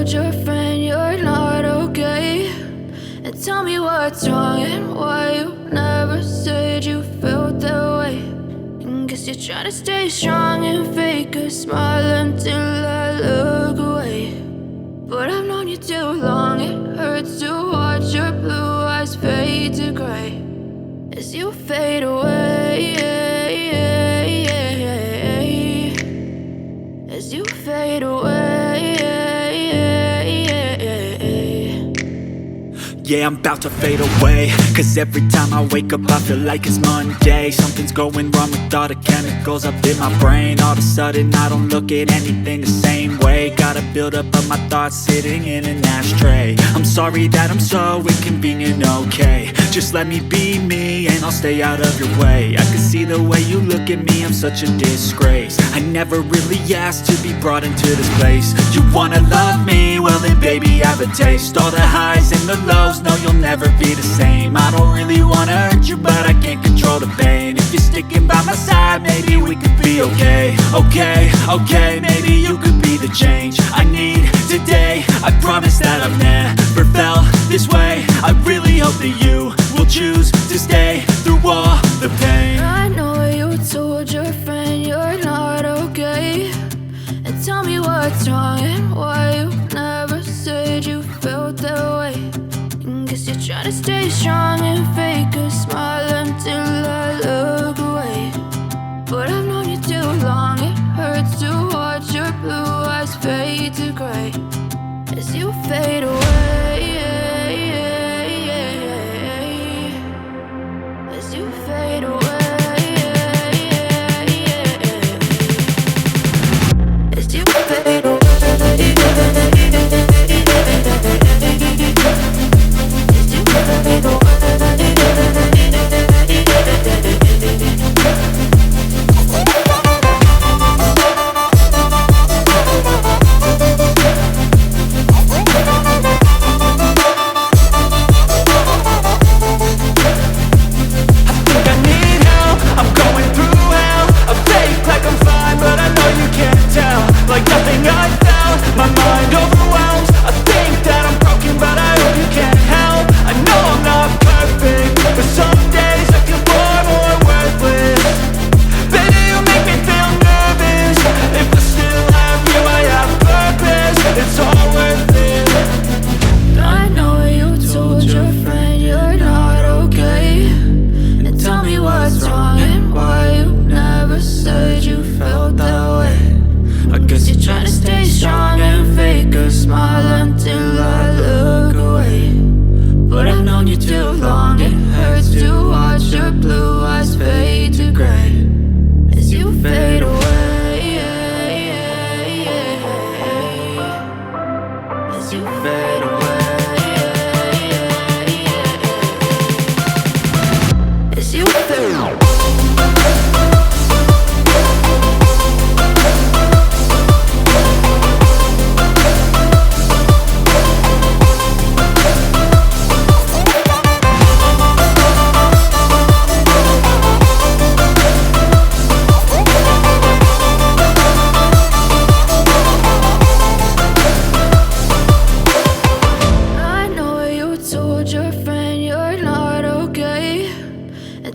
told your friend you're not okay, and tell me what's wrong and why you never said you felt that way. And guess you're trying to stay strong and fake a smile until I look away. But I've known you too long, it hurts to watch your blue eyes fade to gray as you fade away, as you fade away. Yeah, I'm about to fade away, cause every time I wake up I feel like it's Monday. Something's going wrong with all the chemicals up in my brain. All of a sudden I don't look at anything the same way. Got a build up of my thoughts sitting in an ashtray. I'm sorry that I'm so inconvenient, okay. Just let me be me and I'll stay out of your way. I can see the way you look at me, I'm such a disgrace. I never really asked to be brought into this place. You wanna love me? Well then baby, have a taste. All the highs and the lows, no, you'll never be the same. I don't really wanna hurt you, but I can't control the pain. If you're sticking by my side, maybe we could be okay. Okay, maybe you could be the change I need today. I promise that I've never felt this way. I really hope that you will choose to stay through all the pain. I know you told your friend you're not okay, and tell me what's wrong and why you never said you felt that way. And guess you're trying to stay strong and fake a smile until I look away. But I've known you too long, it hurts to watch your blue eyes fade to gray as you fade away, as you fade away. As you fade away.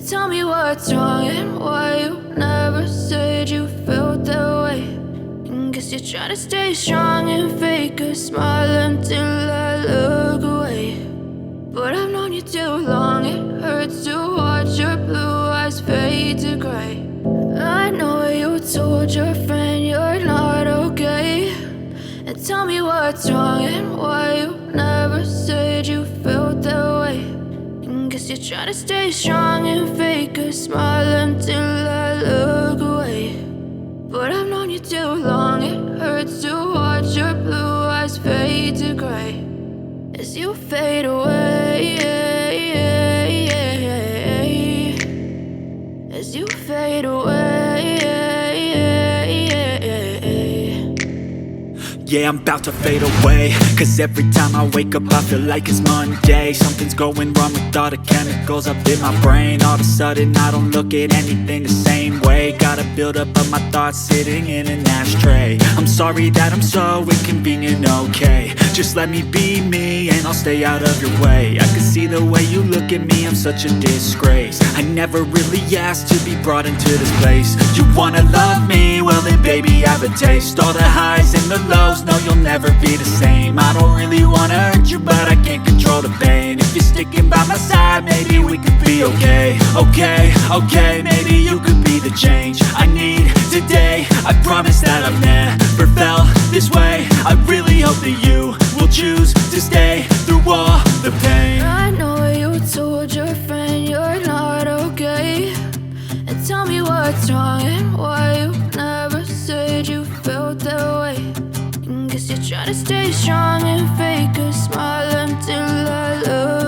Tell me what's wrong and why you never said you felt that way. And guess you're trying to stay strong and fake a smile until I look away. But I've known you too long, it hurts to watch your blue eyes fade to gray. I know you told your friend you're not okay, and tell me what's wrong and why you never said you felt that way. Guess you're trying to stay strong and fake a smile until I look away. But I've known you too long, it hurts to watch your blue eyes fade to gray as you fade away, as you fade away. Yeah, I'm about to fade away, cause every time I wake up I feel like it's Monday. Something's going wrong with all the chemicals up in my brain. All of a sudden I don't look at anything the same way. Got a buildup of my thoughts sitting in an ashtray. I'm sorry that I'm so inconvenient, okay. Just let me be me and I'll stay out of your way. I can see the way you look at me, I'm such a disgrace. I never really asked to be brought into this place. You wanna love me? Well then baby I have a taste. All the highs and the lows, no you'll never be the same. I don't really wanna hurt you but I can't control the pain. If you're sticking by my side maybe we could be okay. Okay, maybe you could be the change I need today. I promise that I've never felt this way. I really hope that you will choose to stay through all the pain. I know you told your friend you're not okay, and tell me what's wrong and why you never said you felt that way. And guess you're trying to stay strong and fake a smile until I love